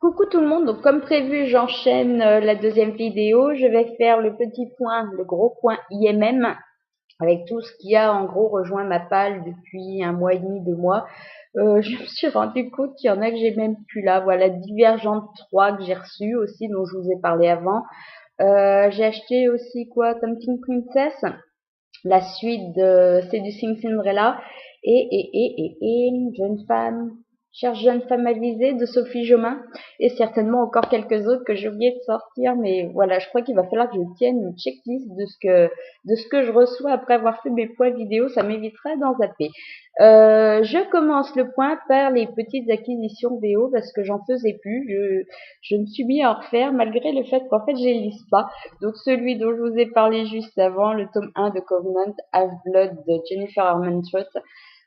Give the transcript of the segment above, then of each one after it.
Coucou tout le monde, donc comme prévu j'enchaîne la deuxième vidéo, je vais faire le petit point, le gros point IMM avec tout ce qui a en gros rejoint ma palle depuis un mois et demi, 2 mois. Je me suis rendu compte qu'il y en a que j'ai même plus là, voilà Divergente 3 que j'ai reçu aussi dont je vous ai parlé avant. J'ai acheté aussi quoi, Tempting Princess, la suite de Seducing Cinderella et Jeune femme, cherche jeune femme avisée de Sophie Jomain et certainement encore quelques autres que j'ai oublié de sortir, mais voilà, je crois qu'il va falloir que je tienne une checklist de ce que je reçois après avoir fait mes points vidéo, ça m'éviterait d'en zapper. Je commence le point par les petites acquisitions VO parce que j'en faisais plus. Je me suis mis à en refaire malgré le fait qu'en fait je les lise pas. Donc celui dont je vous ai parlé juste avant, le tome 1 de Covenant, Half-Blood de Jennifer Armentrout,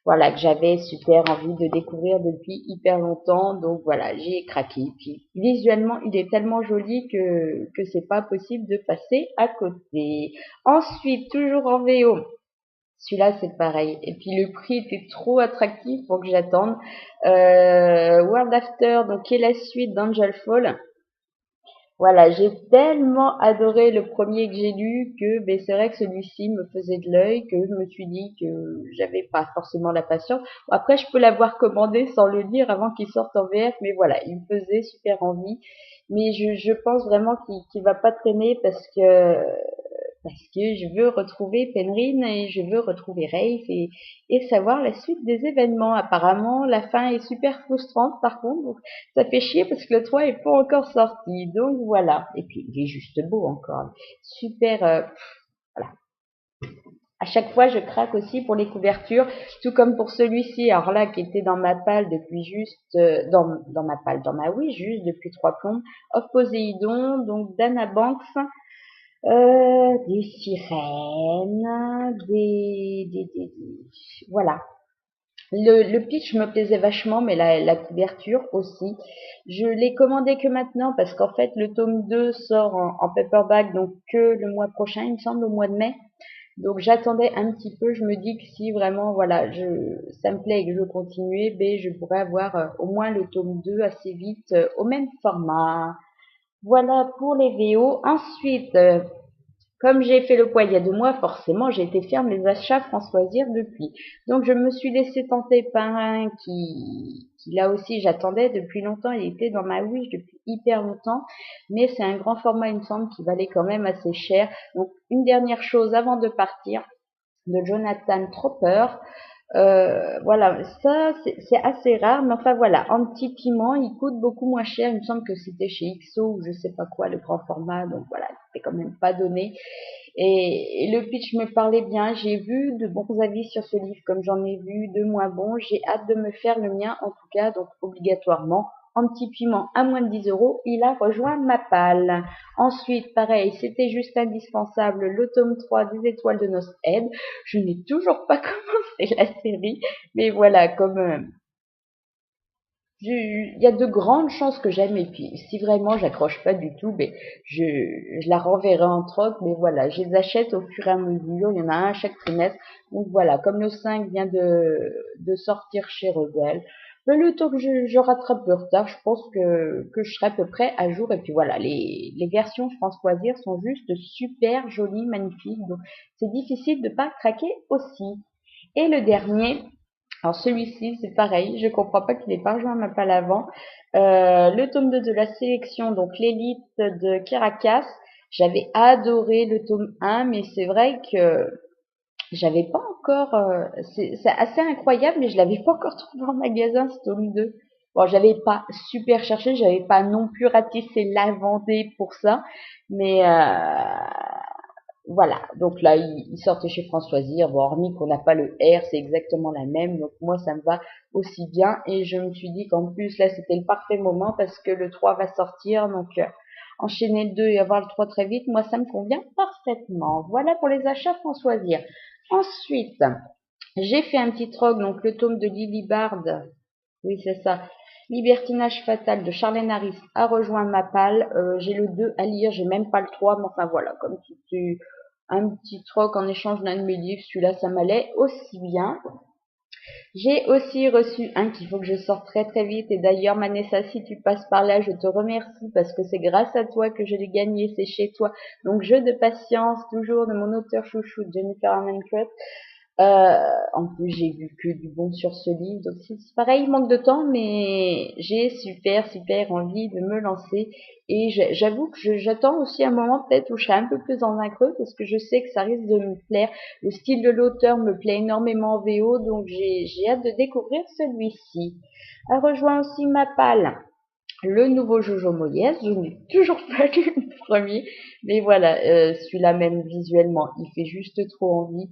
voilà, que j'avais super envie de découvrir depuis hyper longtemps. Donc voilà, j'ai craqué. Puis visuellement, il est tellement joli que c'est pas possible de passer à côté. Ensuite, toujours en VO. Celui-là, c'est pareil. Et puis le prix était trop attractif pour que j'attende. World After, donc qui est la suite d'Angel Fall. Voilà, j'ai tellement adoré le premier que j'ai lu que ben, c'est vrai que celui-ci me faisait de l'œil, que je me suis dit que j'avais pas forcément la patience. Après, je peux l'avoir commandé sans le lire avant qu'il sorte en VF, mais voilà, il me faisait super envie. Mais je pense vraiment qu'il va pas traîner parce que je veux retrouver Penryn et je veux retrouver Rafe et savoir la suite des événements. Apparemment, la fin est super frustrante par contre, donc ça fait chier parce que le 3 est pas encore sorti. Donc voilà. Et puis il est juste beau encore. Super. Voilà. À chaque fois, je craque aussi pour les couvertures, tout comme pour celui-ci. Alors là, qui était dans ma palle depuis juste dans ma palle, dans ma oui, juste depuis 3 plombes. Of Poséidon, donc d'Anna Banks. Des sirènes, voilà. Le pitch me plaisait vachement, mais la couverture aussi. Je l'ai commandé que maintenant parce qu'en fait le tome 2 sort en paperback donc que le mois prochain, il me semble au mois de mai. Donc j'attendais un petit peu, je me dis que si vraiment voilà, ça me plaît et que je veux continuer, ben je pourrais avoir au moins le tome 2 assez vite au même format. Voilà pour les VO. Ensuite, comme j'ai fait le poids il y a 2 mois, forcément, j'ai été ferme les achats Françoisir depuis. Donc, je me suis laissé tenter par un qui là aussi, j'attendais depuis longtemps. Il était dans ma wish depuis hyper longtemps. Mais c'est un grand format, il me semble, qui valait quand même assez cher. Donc, une dernière chose avant de partir, de Jonathan Tropper. Voilà, ça c'est assez rare, mais enfin voilà, en petit piment, il coûte beaucoup moins cher. Il me semble que c'était chez XO ou je sais pas quoi, le grand format, donc voilà, c'était quand même pas donné. Et le pitch me parlait bien. J'ai vu de bons avis sur ce livre, comme j'en ai vu de moins bons. J'ai hâte de me faire le mien, en tout cas, donc obligatoirement. En petit piment à moins de 10 euros, il a rejoint ma palle. Ensuite, pareil, c'était juste indispensable, le tome 3 des Étoiles de Nos Head. Je n'ai toujours pas commencé la série, mais voilà, comme il y a de grandes chances que j'aime, et puis si vraiment j'accroche pas du tout, ben je la renverrai en troc, mais voilà, je les achète au fur et à mesure, il y en a un chaque trimestre, donc voilà, comme le 5 vient de sortir chez Rebelle, ben le temps que je rattrape le retard, je pense que je serai à peu près à jour, et puis voilà, les versions Françoisir sont juste super jolies, magnifiques, donc c'est difficile de pas craquer aussi. Et le dernier, alors celui-ci, c'est pareil, je comprends pas qu'il ait pas rejoint ma palle avant. Le tome 2 de la sélection, donc l'élite de Caracas. J'avais adoré le tome 1, mais c'est vrai que j'avais pas encore... c'est assez incroyable, mais je l'avais pas encore trouvé en magasin, ce tome 2. Bon, j'avais pas super cherché, j'avais pas non plus ratissé la Vendée pour ça, mais voilà, donc là, il sortait chez Françoisir. Bon, hormis qu'on n'a pas le R, c'est exactement la même. Donc moi, ça me va aussi bien. Et je me suis dit qu'en plus, là, c'était le parfait moment parce que le 3 va sortir. Donc, enchaîner le 2 et avoir le 3 très vite, moi, ça me convient parfaitement. Voilà pour les achats Françoisir. Ensuite, j'ai fait un petit troc, donc le tome de Lily Bard. Oui, c'est ça. Libertinage fatal de Charlène Harris a rejoint ma palle. J'ai le 2 à lire, j'ai même pas le 3, mais enfin voilà, comme c'était un petit troc en échange d'un de mes livres, celui-là ça m'allait aussi bien. J'ai aussi reçu un qu'il faut que je sorte très très vite. Et d'ailleurs, Manessa, si tu passes par là, je te remercie parce que c'est grâce à toi que je l'ai gagné. C'est chez toi. Donc, Jeu de patience, toujours de mon auteur chouchou, Jennifer Armentrout. En plus, j'ai vu que du bon sur ce livre. Donc, c'est pareil, il manque de temps, mais j'ai super envie de me lancer. Et j'avoue que j'attends aussi un moment peut-être où je serai un peu plus dans un creux parce que je sais que ça risque de me plaire. Le style de l'auteur me plaît énormément en VO, donc j'ai hâte de découvrir celui-ci. A rejoint aussi ma palle le nouveau Jojo Moyes. Je n'ai toujours pas lu le premier, mais voilà, celui-là même visuellement, il fait juste trop envie.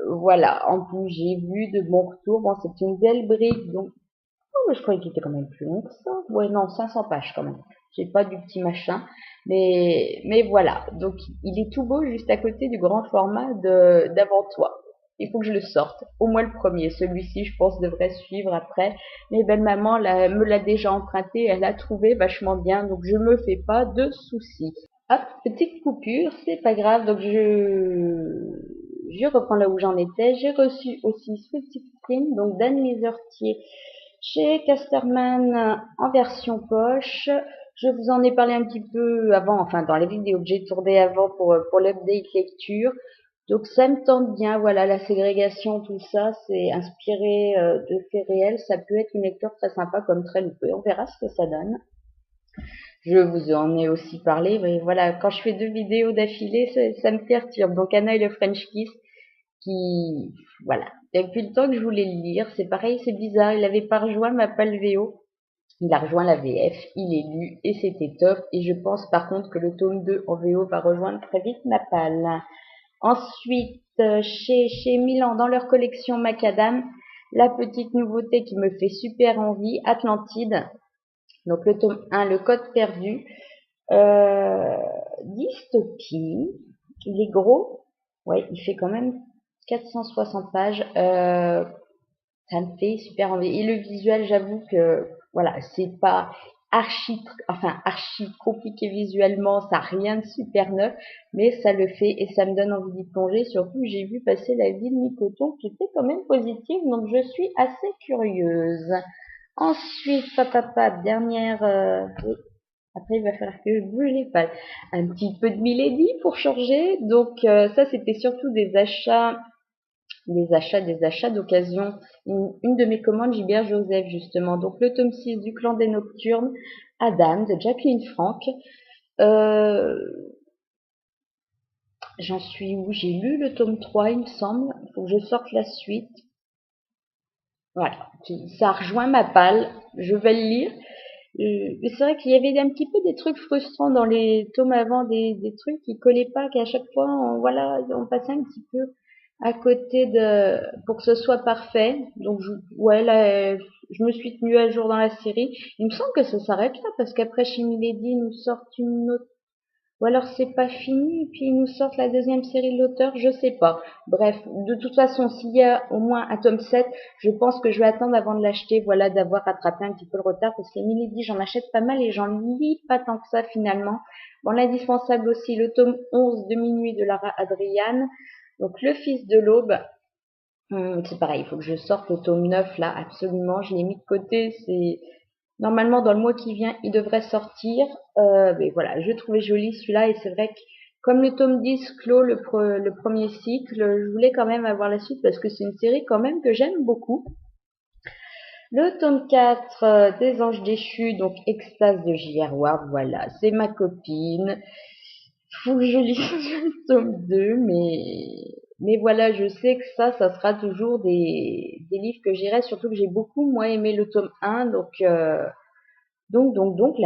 Voilà, en plus j'ai vu de bons retours. Bon, c'est une belle brique, donc je croyais qu'il était quand même plus long que ça. Ouais, non, 500 pages quand même. J'ai pas du petit machin, mais voilà. Donc il est tout beau juste à côté du grand format d'avant toi. Il faut que je le sorte. Au moins le premier. Celui-ci, je pense, devrait suivre après. Mais belle maman me l'a déjà emprunté. Elle l'a trouvé vachement bien. Donc je me fais pas de soucis. Hop, petite coupure, c'est pas grave. Donc je reprends là où j'en étais. J'ai reçu aussi Sweet Sixteen, donc d'Anne Lézertier chez Casterman en version poche. Je vous en ai parlé un petit peu avant, enfin dans les vidéos que j'ai tournées avant pour l'update lecture. Donc ça me tente bien, voilà, la ségrégation, tout ça, c'est inspiré de faits réels. Ça peut être une lecture très sympa comme très loupée. On verra ce que ça donne. Je vous en ai aussi parlé, mais voilà, quand je fais 2 vidéos d'affilée, ça me perturbe. Donc Anna et le French Kiss, qui, voilà, depuis le temps que je voulais le lire, c'est pareil, c'est bizarre, il avait pas rejoint ma palle VO, il a rejoint la VF, il est lu et c'était top. Et je pense par contre que le tome 2 en VO va rejoindre très vite ma palle. Ensuite, chez Milan, dans leur collection Macadam, la petite nouveauté qui me fait super envie, Atlantide. Donc le tome 1, le code perdu. Euh, Dystopie. Il est gros. Ouais, il fait quand même 460 pages. Ça me fait super envie. Et le visuel, j'avoue que voilà, c'est pas archi compliqué visuellement, ça n'a rien de super neuf, mais ça le fait et ça me donne envie d'y plonger. Surtout, j'ai vu passer la vie de Micoton qui était quand même positive, donc je suis assez curieuse. Ensuite, dernière, oui, après il va falloir que je bouge les pattes. Un petit peu de Milady pour changer. Donc ça, c'était surtout des achats d'occasion. Une de mes commandes, Gilbert Joseph, justement. Donc, le tome 6 du Clan des Nocturnes, Adam, de Jacqueline Frank. Euh, J'en suis où? J'ai lu le tome 3, il me semble. Il faut que je sorte la suite. Voilà. Ça rejoint ma palle. Je vais le lire. C'est vrai qu'il y avait un petit peu des trucs frustrants dans les tomes avant, des trucs qui collaient pas, qu'à chaque fois, voilà, on passait un petit peu à côté pour que ce soit parfait. Donc, ouais, là, je me suis tenue à jour dans la série. Il me semble que ça s'arrête là, parce qu'après, chez Milady, ils nous sortent une autre, ou alors c'est pas fini, et puis ils nous sortent la deuxième série de l'auteur, je sais pas. Bref, de toute façon, s'il y a au moins un tome 7, je pense que je vais attendre avant de l'acheter, voilà, d'avoir rattrapé un petit peu le retard, parce que Milady, j'en achète pas mal et j'en lis pas tant que ça finalement. Bon, l'indispensable aussi, le tome 11 de Minuit de Lara Adriane. Donc, Le Fils de l'Aube, c'est pareil, il faut que je sorte le tome 9 là, absolument. Je l'ai mis de côté, c'est normalement dans le mois qui vient, il devrait sortir. Mais voilà, je trouvais joli celui-là et c'est vrai que comme le tome 10 clôt le premier cycle, je voulais quand même avoir la suite parce que c'est une série quand même que j'aime beaucoup. Le tome 4 des Anges déchus, donc Extase de J.R. Ward, voilà, c'est ma copine. Faut que je lise le tome 2, mais voilà, je sais que ça sera toujours des livres que j'irai, surtout que j'ai beaucoup, moi, aimé le tome 1, donc, la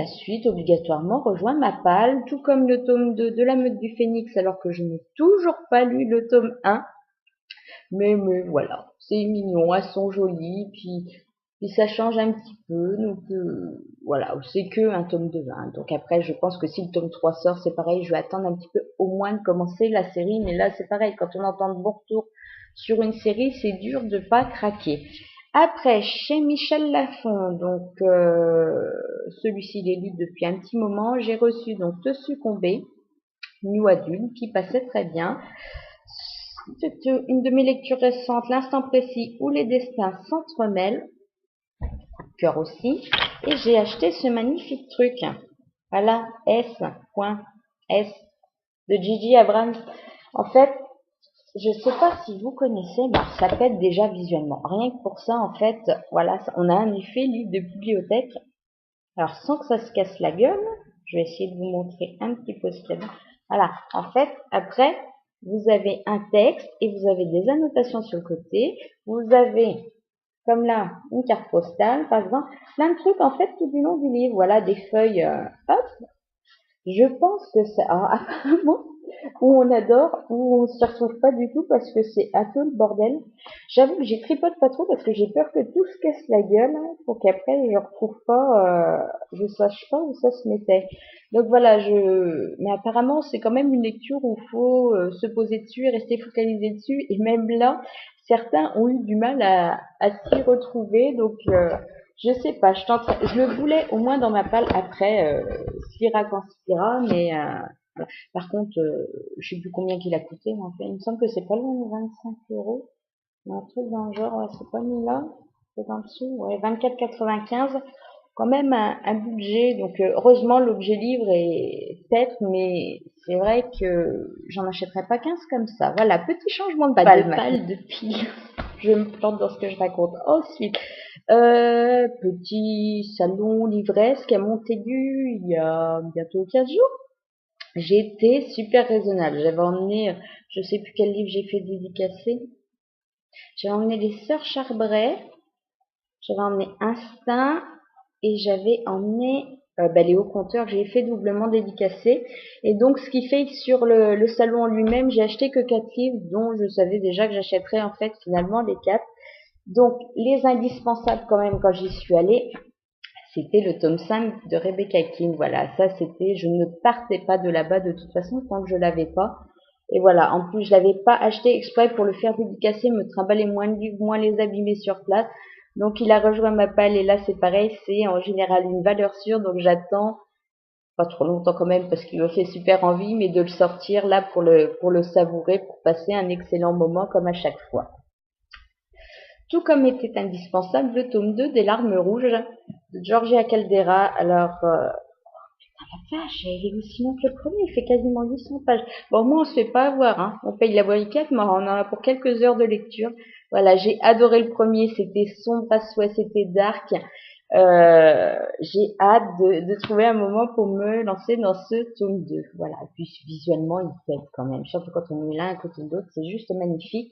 suite, obligatoirement, rejoint ma palle, tout comme le tome 2 de La Meute du Phénix, alors que je n'ai toujours pas lu le tome 1, mais voilà, c'est mignon, elles sont jolies, puis ça change un petit peu, donc voilà, c'est que un tome de 20. Donc après, je pense que si le tome 3 sort, c'est pareil, je vais attendre un petit peu au moins de commencer la série, mais là c'est pareil, quand on entend de bons retours sur une série, c'est dur de pas craquer. Après, chez Michel Lafon, donc celui-ci il est lu depuis un petit moment, j'ai reçu donc Te succomber, New Adulte, qui passait très bien. Une de mes lectures récentes, L'instant précis où les destins s'entremêlent, cœur aussi, et j'ai acheté ce magnifique truc. Voilà, S.S de Gigi Abrams. En fait, je sais pas si vous connaissez, mais ça pète déjà visuellement. Rien que pour ça, en fait, voilà, on a un effet livre de bibliothèque. Alors, sans que ça se casse la gueule, je vais essayer de vous montrer un petit peu ce qu'il y a dedans. Voilà, en fait, après, vous avez un texte et vous avez des annotations sur le côté. Vous avez, comme là, une carte postale, par exemple, plein de trucs, en fait, tout du long du livre. Voilà, des feuilles, hop. Je pense que c'est, alors, apparemment, où on adore, où on s'y retrouve pas du tout parce que c'est un peu le bordel. J'avoue que j'y tripote pas trop parce que j'ai peur que tout se casse la gueule pour qu'après je retrouve pas, je sache pas où ça se mettait. Donc voilà, mais apparemment c'est quand même une lecture où il faut se poser dessus et rester focalisé dessus et même là, certains ont eu du mal à s'y retrouver. Donc je sais pas, je le voulais au moins dans ma palle après, Spira quand Spira, mais par contre, je sais plus combien qu'il a coûté, mais en fait, il me semble que c'est pas loin de 25 €. Un truc dans le genre, ouais, c'est pas mis là, c'est en dessous, ouais, 24,95. Quand même un budget, donc heureusement l'objet livre est peut-être, mais c'est vrai que j'en achèterais pas 15 comme ça. Voilà, petit changement de palle de pile. Je me plante dans ce que je raconte. Ensuite, petit salon livresque à Montaigu il y a bientôt 15 jours. J'ai été super raisonnable. J'avais emmené, je sais plus quel livre j'ai fait dédicacer. J'avais emmené les Sœurs Charbret, j'avais emmené Instinct et j'avais emmené les hauts compteurs que j'ai fait doublement dédicacer. Et donc, ce qui fait que sur le salon en lui-même, j'ai acheté que 4 livres dont je savais déjà que j'achèterais en fait finalement les 4. Donc, les indispensables quand même quand j'y suis allée, c'était le tome 5 de Rebecca King. Voilà, ça c'était, je ne partais pas de là-bas de toute façon tant que je l'avais pas. Et voilà, en plus je l'avais pas acheté exprès pour le faire dédicacer, me trimballer moins de livres, moins les abîmer sur place. Donc il a rejoint ma palle et là c'est pareil, c'est en général une valeur sûre, donc j'attends pas trop longtemps quand même parce qu'il me fait super envie, mais de le sortir là pour le savourer, pour passer un excellent moment comme à chaque fois. Tout comme était indispensable le tome 2 des Larmes rouges de Georgia Caldera. Alors, la vache, il est aussi long que le premier, il fait quasiment 800 pages. Bon, moi, on se fait pas avoir, hein. On paye la boîte, mais on en a pour quelques heures de lecture. Voilà, j'ai adoré le premier, c'était sombre à souhait, c'était dark. J'ai hâte de trouver un moment pour me lancer dans ce tome 2. Voilà, et puis visuellement, il pète quand même. Surtout quand on est l'un à côté de l'autre, c'est juste magnifique.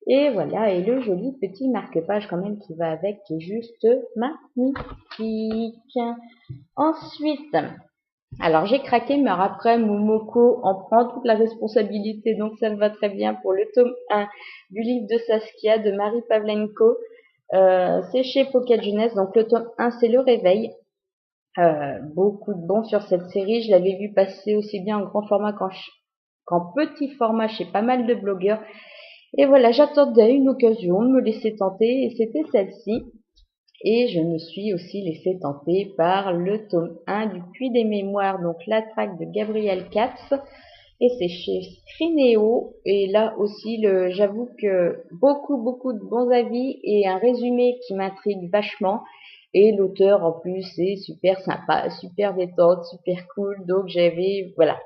Et voilà, et le joli petit marque-page quand même qui va avec, qui est juste magnifique. Ensuite, alors j'ai craqué, mais après Momoko en prend toute la responsabilité, donc ça me va très bien pour le tome 1 du livre de Saskia de Marie Pavlenko. C'est chez Pocket Jeunesse, donc le tome 1 c'est Le Réveil. Beaucoup de bons sur cette série, je l'avais vu passer aussi bien en grand format qu'en petit format chez pas mal de blogueurs. Et voilà, j'attendais une occasion de me laisser tenter et c'était celle-ci. Et je me suis aussi laissée tenter par le tome 1 du Puits des Mémoires, donc La Traque de Gabriel Katz. Et c'est chez Scrinéo. Et là aussi, j'avoue que beaucoup de bons avis et un résumé qui m'intrigue vachement. Et l'auteur, en plus, est super sympa, super détente, super cool. Donc voilà.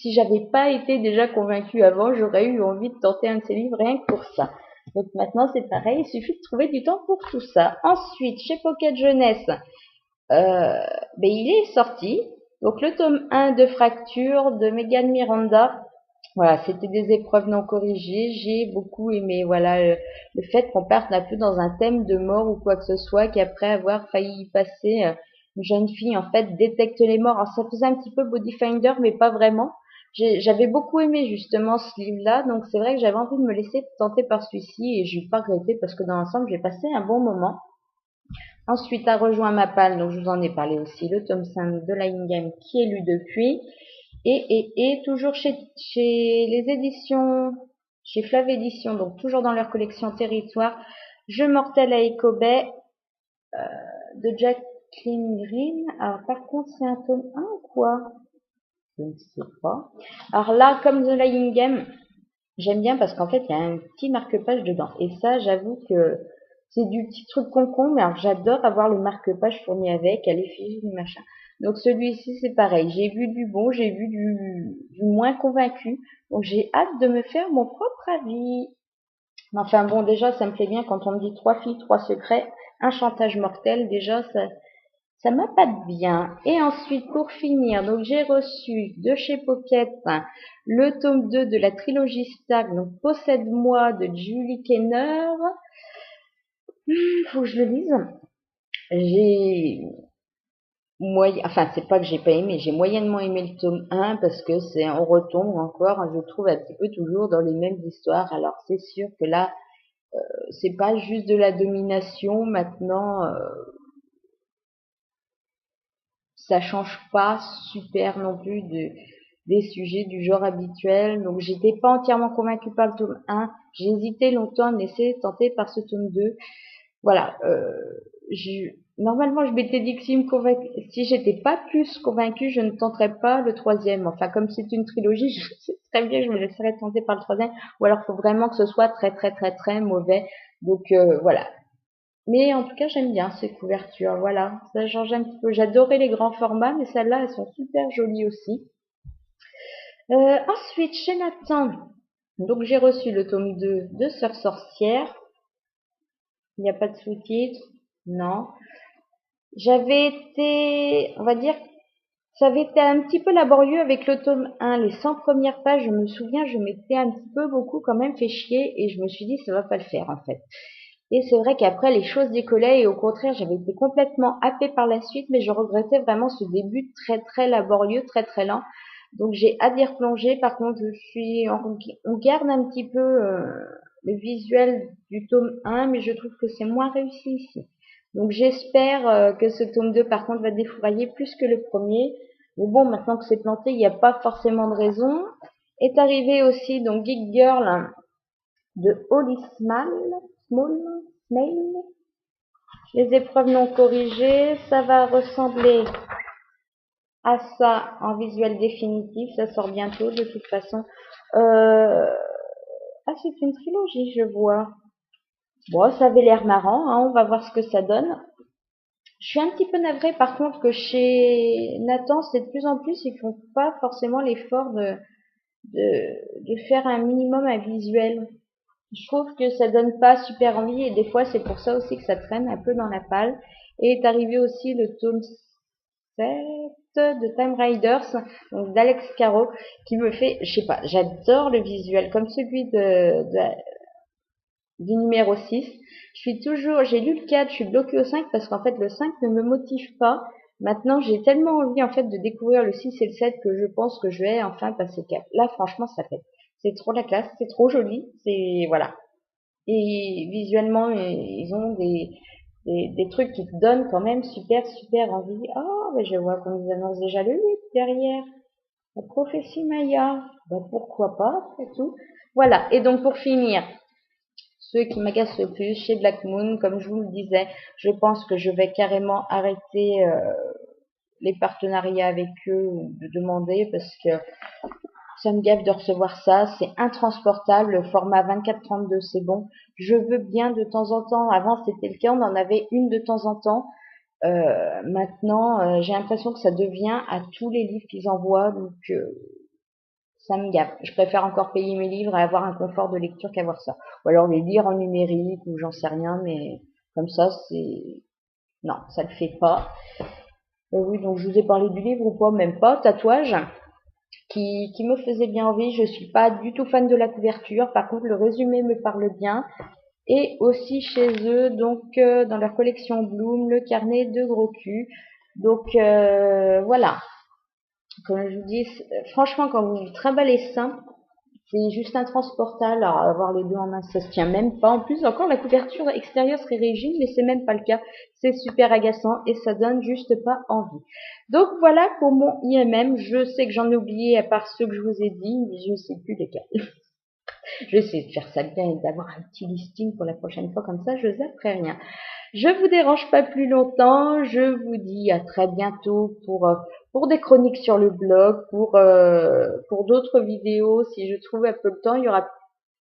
Si j'avais pas été déjà convaincue avant, j'aurais eu envie de tenter un de ces livres rien que pour ça. Donc maintenant, c'est pareil, il suffit de trouver du temps pour tout ça. Ensuite, chez Pocket Jeunesse, il est sorti. Donc le tome 1 de Fracture de Megan Miranda. Voilà, c'était des épreuves non corrigées. J'ai beaucoup aimé. Voilà, le fait qu'on parte un peu dans un thème de mort ou quoi que ce soit, qu'après avoir failli y passer, une jeune fille en fait détecte les morts. Alors ça faisait un petit peu Bodyfinder, mais pas vraiment. J'avais beaucoup aimé justement ce livre-là, donc c'est vrai que j'avais envie de me laisser tenter par celui-ci et je n'ai pas regretté parce que dans l'ensemble j'ai passé un bon moment. Ensuite a rejoint ma palle, donc je vous en ai parlé aussi, le tome 5 de Game qui est lu depuis. Et toujours chez les éditions, chez Flav Éditions, donc toujours dans leur collection Territoire, Je mortel à Ecobay de Jacqueline Green. Alors par contre c'est un tome 1 ou quoi? Je ne sais pas. Alors là, comme The Lying Game, J'aime bien parce qu'en fait, il y a un petit marque-page dedans. Et ça, j'avoue que c'est du petit truc concombre, mais alors j'adore avoir le marque-page fourni avec, à l'effigie du machin. Donc celui-ci, c'est pareil. J'ai vu du bon, j'ai vu du moins convaincu. Donc j'ai hâte de me faire mon propre avis. Enfin bon, déjà, ça me plaît bien quand on me dit 3 filles, 3 secrets, un chantage mortel. Déjà, ça m'appâte bien. Et ensuite, pour finir, donc j'ai reçu de chez Pocket le tome 2 de la trilogie Stack, donc Possède-moi de Julie Kenner. Faut que je le lise. J'ai enfin c'est pas que j'ai pas aimé, j'ai moyennement aimé le tome 1 parce que on retombe encore, je trouve un petit peu toujours dans les mêmes histoires. Alors c'est sûr que là, c'est pas juste de la domination. Maintenant, ça change pas super non plus des sujets du genre habituel. Donc j'étais pas entièrement convaincue par le tome 1. J'ai hésité longtemps à me laisser tenter par ce tome 2. Voilà. Normalement, je m'étais dit que si j'étais pas plus convaincue, je ne tenterais pas le troisième. Enfin, comme c'est une trilogie, je sais très bien que je me laisserais tenter par le troisième. Ou alors, il faut vraiment que ce soit très, très, très, très mauvais. Donc, voilà. Mais en tout cas, j'aime bien ces couvertures. Voilà, ça change un petit peu. J'adorais les grands formats, mais celles-là, elles sont super jolies aussi. Ensuite, chez Nathan, donc j'ai reçu le tome 2 de Sœur Sorcière. Il n'y a pas de sous-titres. Non. J'avais été, on va dire, ça avait été un petit peu laborieux avec le tome 1. Les 100 premières pages, je me souviens, je m'étais un petit peu beaucoup quand même fait chier et je me suis dit, ça va pas le faire en fait. Et c'est vrai qu'après, les choses décollaient et au contraire, j'avais été complètement happée par la suite, mais je regrettais vraiment ce début très très laborieux, très très lent. Donc j'ai hâte d'y replonger. Par contre, on garde un petit peu le visuel du tome 1, mais je trouve que c'est moins réussi ici. Donc j'espère que ce tome 2, par contre, va défourailler plus que le premier. Mais bon, maintenant que c'est planté, il n'y a pas forcément de raison. Est arrivé aussi donc Geek Girl de Holly Small. Les épreuves non corrigées, ça va ressembler à ça en visuel définitif. Ça sort bientôt de toute façon. Ah, c'est une trilogie, je vois. Bon, ça avait l'air marrant, hein, on va voir ce que ça donne. Je suis un petit peu navrée par contre que chez Nathan, c'est de plus en plus, ils font pas forcément l'effort de faire un minimum un visuel. Je trouve que ça donne pas super envie et des fois c'est pour ça aussi que ça traîne un peu dans la palle. Et est arrivé aussi le tome 7 de Time Riders, donc d'Alex Caro, qui me fait, je sais pas, j'adore le visuel comme celui du numéro 6. J'ai lu le 4, je suis bloquée au 5 parce qu'en fait le 5 ne me motive pas. Maintenant, j'ai tellement envie en fait de découvrir le 6 et le 7 que je pense que je vais enfin passer le cap. Là, franchement, ça fait. C'est trop la classe, c'est trop joli, c'est voilà. Et visuellement, ils ont des trucs qui te donnent quand même super, super envie. Oh, mais je vois qu'on nous annonce déjà le 8 derrière. La prophétie Maya. Ben, pourquoi pas, c'est tout. Voilà. Et donc, pour finir, ceux qui m'agacent le plus chez Black Moon, comme je vous le disais, je pense que je vais carrément arrêter les partenariats avec eux ou de demander parce que ça me gave de recevoir ça, c'est intransportable, le format 24-32 c'est bon. Je veux bien de temps en temps, avant c'était le cas, on en avait une de temps en temps. Maintenant, j'ai l'impression que ça devient à tous les livres qu'ils envoient, donc ça me gave. Je préfère encore payer mes livres et avoir un confort de lecture qu'avoir ça. Ou alors les lire en numérique ou j'en sais rien, mais comme ça, c'est... Non, ça le fait pas. Oui, donc je vous ai parlé du livre ou pas, même pas. Tatouage. Qui me faisait bien envie. Je suis pas du tout fan de la couverture. Par contre, le résumé me parle bien. Et aussi chez eux, donc dans leur collection Bloom, le carnet de gros cul. Donc voilà. Comme je vous dis, franchement, quand vous trimballez ça, c'est juste intransportable. Alors avoir les deux en main, ça se tient même pas. En plus, encore la couverture extérieure serait rigide, mais c'est même pas le cas. C'est super agaçant et ça donne juste pas envie. Donc voilà pour mon IMM. Je sais que j'en ai oublié à part ceux que je vous ai dit, mais je ne sais plus lesquels. Je vais essayer de faire ça bien et d'avoir un petit listing pour la prochaine fois, comme ça je zapperai rien. Je vous dérange pas plus longtemps, je vous dis à très bientôt pour des chroniques sur le blog, pour d'autres vidéos, si je trouve un peu le temps, il y aura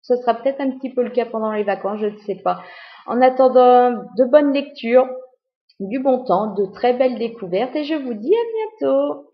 ce sera peut-être un petit peu le cas pendant les vacances, je ne sais pas. En attendant, de bonnes lectures, du bon temps, de très belles découvertes et je vous dis à bientôt.